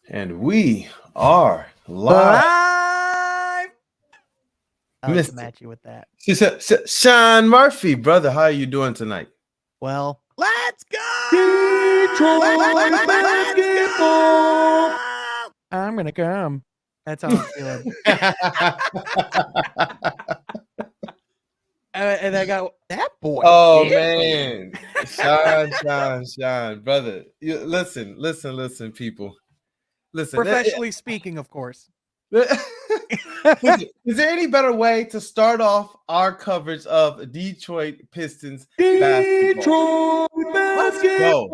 And we are live. Live. I like to Mr. match you with that. Sean Murphy, brother, how are you doing tonight? Well, let's go. Detroit basketball. I'm gonna come. That's how I'm feeling. And I got that boy. Oh Yeah. man, Sean, brother. Listen, people. Listen. Professionally speaking, of course. Listen, is there any better way to start off our coverage of Detroit Pistons basketball? Detroit Let's go.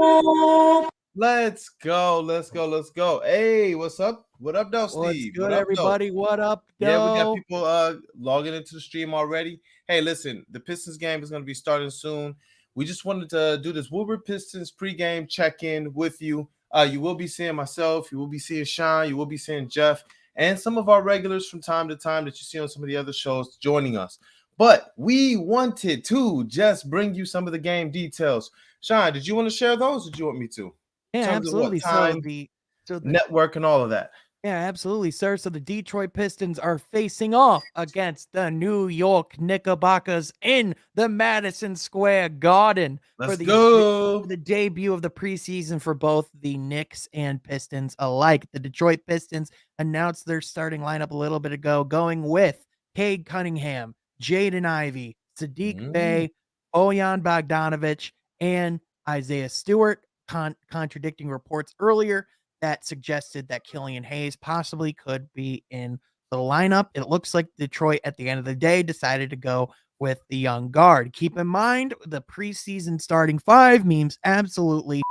basketball. Let's go. Hey, what's up? What up, though, What's Steve? What good, up, though? everybody? What up, Yeah, we got though? people logging into the stream already. Hey, listen, the Pistons game is going to be starting soon. We just wanted to do this Wilbur Pistons pregame check-in with you. You will be seeing myself, you will be seeing Sean, you will be seeing Jeff, and some of our regulars from time to time that you see on some of the other shows joining us. But we wanted to just bring you some of the game details. Sean, did you want to share those, or did you want me to? In Yeah, terms of what absolutely. time, So the network, and all of that. Yeah, absolutely, sir. So the Detroit Pistons are facing off against the New York Knickerbockers in the Madison Square Garden Let's for go. the debut of the preseason for both the Knicks and Pistons alike. The Detroit Pistons announced their starting lineup a little bit ago, going with Cade Cunningham, Jaden Ivey, Sadiq Mm, Bey, Bojan Bogdanovic, and Isaiah Stewart, contradicting reports earlier that suggested that Killian Hayes possibly could be in the lineup. It looks like Detroit, at the end of the day, decided to go with the young guard. Keep in mind, the preseason starting five means absolutely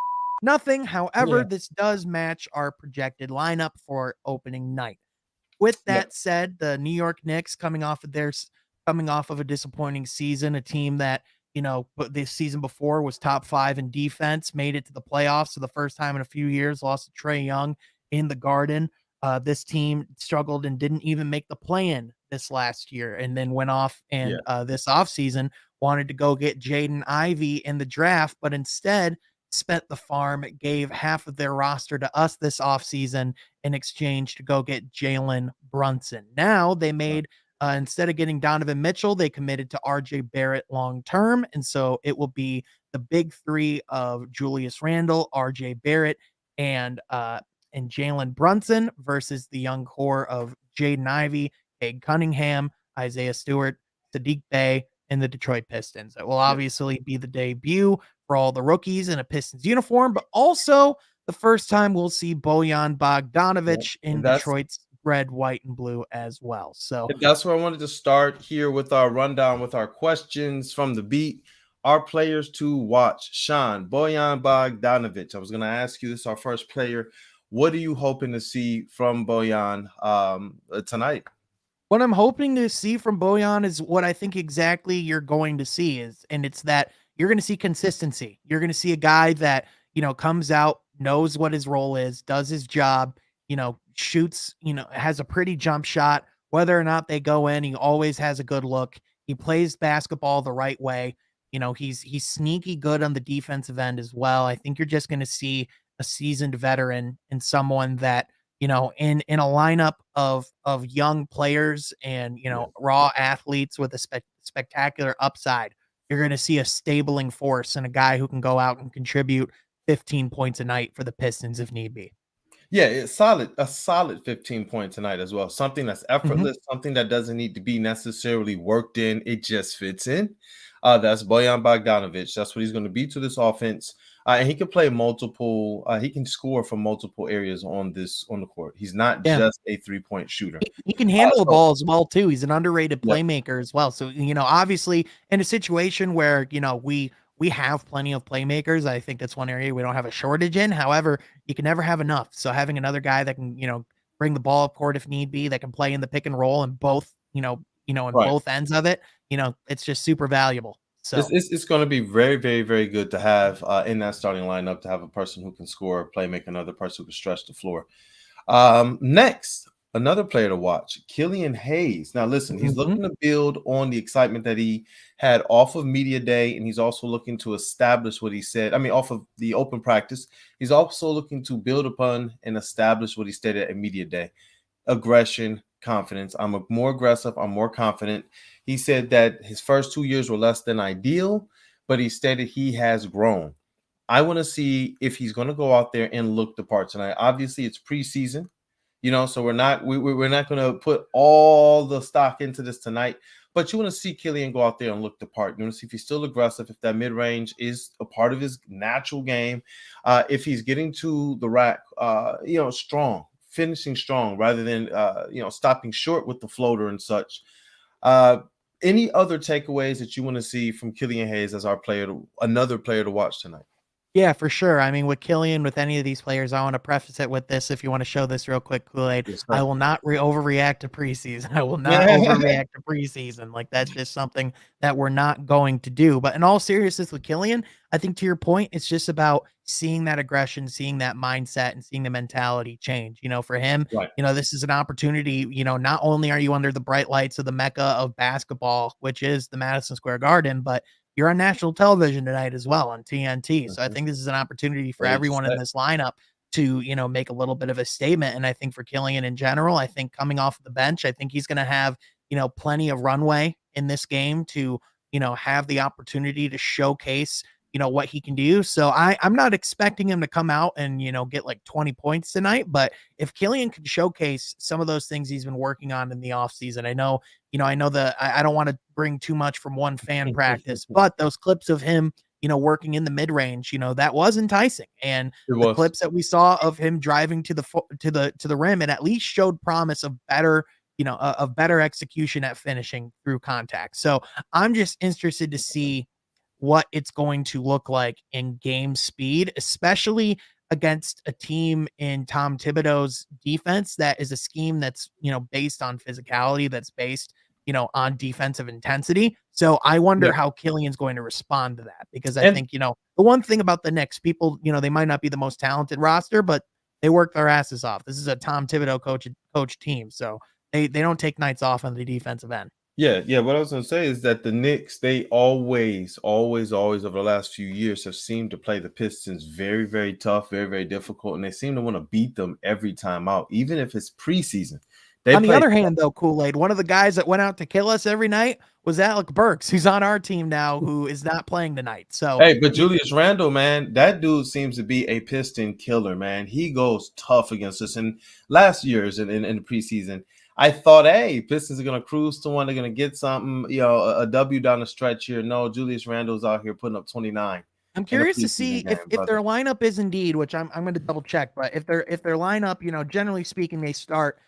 nothing. However, yeah. this does match our projected lineup for opening night. With Yeah. that said, the New York Knicks coming off of a disappointing season, a team that but this season before was top 5 in defense, made it to the playoffs for the first time in a few years, lost to Trae Young in the Garden. This team struggled and didn't even make the play-in this last year, and then went off Yeah. and this offseason wanted to go get Jaden Ivey in the draft, but instead spent the farm, gave half of their roster to us this offseason in exchange to go get Jalen Brunson. Now they made instead of getting Donovan Mitchell, they committed to RJ Barrett long term. And so it will be the big three of Julius Randle, RJ Barrett, and Jalen Brunson versus the young core of Jaden Ivey, Cade Cunningham, Isaiah Stewart, Sadiq Bey, and the Detroit Pistons. It will Yeah. obviously be the debut for all the rookies in a Pistons uniform, but also the first time we'll see Bojan Yeah. Bogdanovic in And that's Detroit's red, white, and blue as well. So and that's where I wanted to start here with our rundown with our questions from the beat. Our players to watch. Sean, Bojan Bogdanovic. I was going to ask you this, our first player. What are you hoping to see from Bojan tonight? what I'm hoping to see from Bojan is what I think exactly you're going to see and it's that you're going to see consistency. You're going to see a guy that, comes out, knows what his role is, does his job, shoots, has a pretty jump shot, whether or not they go in, he always has a good look. He plays basketball the right way. He's sneaky good on the defensive end as well. I think you're just going to see a seasoned veteran and someone that in a lineup of young players and Yeah. raw athletes with a spectacular upside. You're going to see a stabling force and a guy who can go out and contribute 15 points a night for the Pistons if need be. Yeah, it's solid, a solid 15 point tonight as well. Something that's Mhm. effortless, something that doesn't need to be necessarily worked in. It just fits in. That's Bojan Bogdanovic. That's what he's going to be to this offense. And he can play multiple, he can score from multiple areas on the court. He's not Yeah. just a 3-point shooter. He can handle the So, ball as well too. He's an underrated yeah, playmaker as well. So, obviously in a situation where, we have plenty of playmakers, I think that's one area we don't have a shortage in. However, you can never have enough. So having another guy that can, bring the ball up court if need be, that can play in the pick and roll and both, in right. both ends of it, it's just super valuable. So It's going to be very, very, very good to have in that starting lineup to have a person who can score, play, make another person who can stretch the floor. Next, Another player to watch, Killian Hayes. Now, listen, he's Mhm. looking to build on the excitement that he had off of media day, and he's also looking to establish what he said. I mean, off of the open practice, he's also looking to build upon and establish what he stated at media day: aggression, confidence. I'm more aggressive. I'm more confident. He said that his first 2 years were less than ideal, but he stated he has grown. I want to see if he's going to go out there and look the part tonight. Obviously, it's preseason, so we're not going to put all the stock into this tonight. But you want to see Killian go out there and look the part. You want to see if he's still aggressive, if that mid range is a part of his natural game, if he's getting to the rack, strong, finishing strong rather than stopping short with the floater and such. Uh, any other takeaways that you want to see from Killian Hayes as another player to watch tonight? Yeah, for sure. I mean, with Killian, with any of these players, I want to preface it with this. If you want to show this real quick, Kool-Aid, Yes, I sir. will not overreact to preseason. I will not overreact to preseason. Like that's just something that we're not going to do. But in all seriousness, with Killian, I think to your point, it's just about seeing that aggression, seeing that mindset, and seeing the mentality change. For him, Right. this is an opportunity. Not only are you under the bright lights of the mecca of basketball, which is the Madison Square Garden, but you're on national television tonight as well on TNT. So I Mhm. think this is an opportunity for Ready to everyone in set. this lineup to, make a little bit of a statement. And I think for Killian in general, I think coming off the bench, I think he's going to have, plenty of runway in this game to, have the opportunity to showcase, what he can do. So I'm not expecting him to come out and, get like 20 points tonight. But if Killian can showcase some of those things he's been working on in the offseason, I know that I don't want to bring too much from one fan practice, but those clips of him, working in the mid range, that was enticing. And It the was. clips that we saw of him driving to the rim, it at least showed promise of better, of better execution at finishing through contact. So I'm just interested to see what it's going to look like in game speed, especially against a team in Tom Thibodeau's defense that is a scheme that's, based on physicality, that's based, on defensive intensity. So I wonder Yeah. how Killian's going to respond to that because I And think, the one thing about the Knicks, people, they might not be the most talented roster, but they work their asses off. This is a Tom Thibodeau coach team. So they don't take nights off on the defensive end. yeah. What I was going to say is that the Knicks, they always, always, always over the last few years have seemed to play the Pistons very, very tough, very, very difficult, and they seem to want to beat them every time out, even if it's preseason. They On the play. other hand, though, Kool-Aid, one of the guys that went out to kill us every night was Alec Burks, who's on our team now, who is not playing tonight. So, Hey, but Julius Randle, man, that dude seems to be a Piston killer, man. He goes tough against us. And last year's in the preseason, I thought, hey, Pistons are gonna cruise to one. They're gonna get something, a W down the stretch here. No, Julius Randle's out here putting up 29 I'm in a curious to preseason see if game, if brother. their lineup is indeed, which I'm going to double check, but if their lineup, generally speaking, they start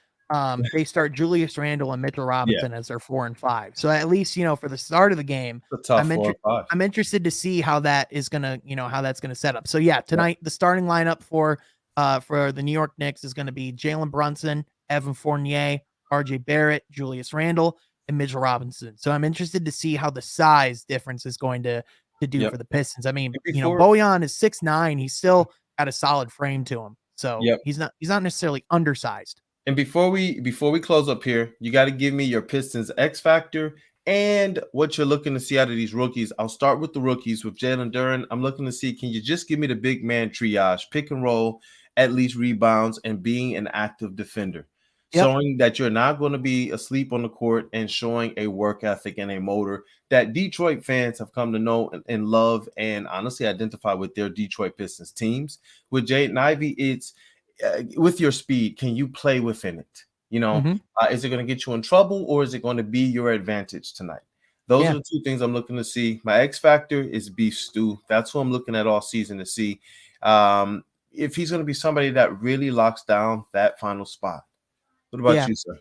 Julius Randle and Mitchell Yeah, Robinson as their 4 and 5. So at least, for the start of the game, it's a tough I'm four inter- and five. I'm interested to see how that is gonna, how that's gonna set up. So yeah, Yep, tonight the starting lineup for the New York Knicks is gonna be Jalen Brunson, Evan Fournier, RJ Barrett, Julius Randle, and Mitchell Robinson. So I'm interested to see how the size difference is going to do yep. for the Pistons. I mean, And before, Bojan is 6'9". He's still got a solid frame to him. So yep. he's not necessarily undersized. And before we close up here, you got to give me your Pistons X factor and what you're looking to see out of these rookies. I'll start with the rookies with Jalen Duren. I'm looking to see, can you just give me the big man triage, pick and roll, at least rebounds, and being an active defender, Yep. showing that you're not going to be asleep on the court and showing a work ethic and a motor that Detroit fans have come to know and love and honestly identify with their Detroit Pistons teams. With Jaden Ivey, it's with your speed, can you play within it? Hmm. Is it going to get you in trouble or is it going to be your advantage tonight? Those are Yeah. the two things I'm looking to see. My X factor is Beef Stew. That's who I'm looking at all season to see if he's going to be somebody that really locks down that final spot. What about Yeah. you, sir?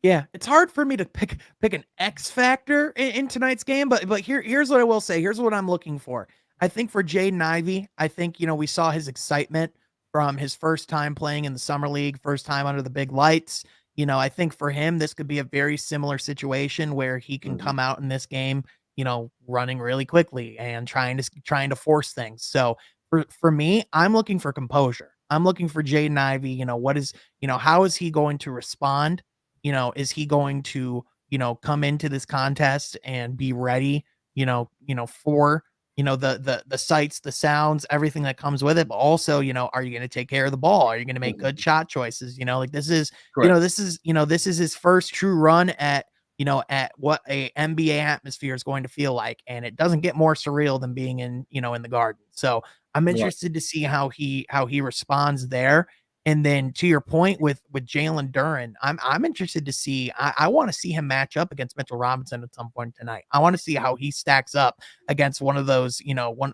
Yeah, it's hard for me to pick an X factor in tonight's game, but here's what I will say. Here's what I'm looking for. I think for Jaden Ivey, I think we saw his excitement from his first time playing in the summer league, first time under the big lights. I think for him this could be a very similar situation where he can Mhm. come out in this game, running really quickly and trying to force things. So for me, I'm looking for composure. I'm looking for Jaden Ivey. How is he going to respond? Is he going to, come into this contest and be ready, for, the sights, the sounds, everything that comes with it. But also, are you going to take care of the ball? Are you going to make good shot choices? Like Correct. this is his first true run at what a NBA atmosphere is going to feel like. And it doesn't get more surreal than being in the Garden. So I'm Right. interested to see how he responds there. And then to your point with Jalen Duren, I'm interested to see. I want to see him match up against Mitchell Robinson at some point tonight. I want to see how he stacks up against one of those,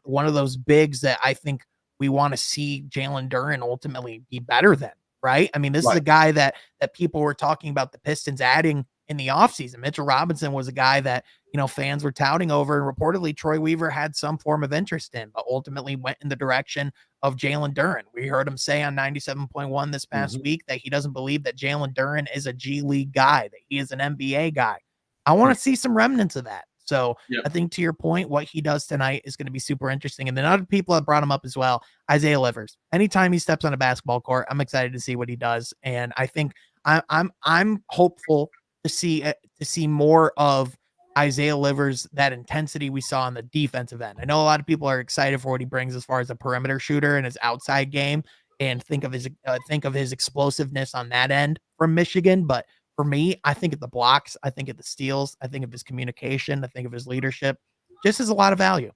one of those bigs that I think we want to see Jalen Duren ultimately be better than. Right? I mean, this is Right. a guy that people were talking about the Pistons adding in the offseason. Mitchell Robinson was a guy that fans were touting over, and reportedly Troy Weaver had some form of interest in, but ultimately went in the direction of Jalen Duren. We heard him say on 97.1 this past Mhm. week that he doesn't believe that Jalen Duren is a G League guy, that he is an NBA guy. I want to see some remnants of that. So Yep. I think to your point, what he does tonight is going to be super interesting. And then other people have brought him up as well. Isaiah Livers. Anytime he steps on a basketball court, I'm excited to see what he does. And I think I'm hopeful to see more of Isaiah Livers, that intensity we saw on the defensive end. I know a lot of people are excited for what he brings as far as a perimeter shooter and his outside game, and think of his explosiveness on that end from Michigan. But for me, I think of the blocks, I think of the steals, I think of his communication, I think of his leadership. Just has a lot of value.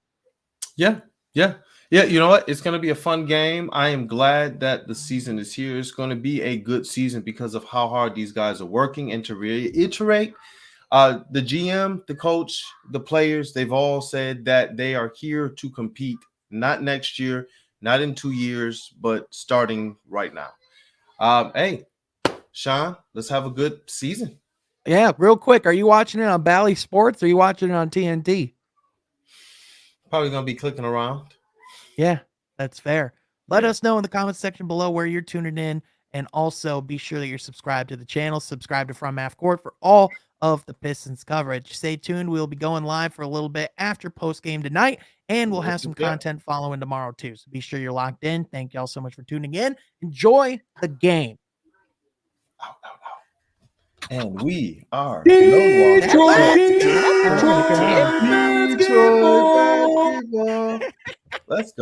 Yeah, yeah, yeah. You know what? It's going to be a fun game. I am glad that the season is here. It's going to be a good season because of how hard these guys are working. And to reiterate, the GM, the coach, the players, they've all said that they are here to compete, not next year, not in 2 years, but starting right now. Hey, Sean, let's have a good season. Yeah, real quick, are you watching it on Bally Sports or are you watching it on TNT? Probably going to be clicking around. Yeah, that's fair. Let Yeah. us know in the comments section below where you're tuning in. And also be sure that you're subscribed to the channel, subscribe to From Half Court for all of the Pistons coverage. Stay tuned. We'll be going live for a little bit after post game tonight, and we'll have some Yeah. content following tomorrow too. So be sure you're locked in. Thank y'all so much for tuning in. Enjoy the game. Ow, ow, ow. And we are no Detroit longer Detroit Detroit basketball. basketball. Let's go.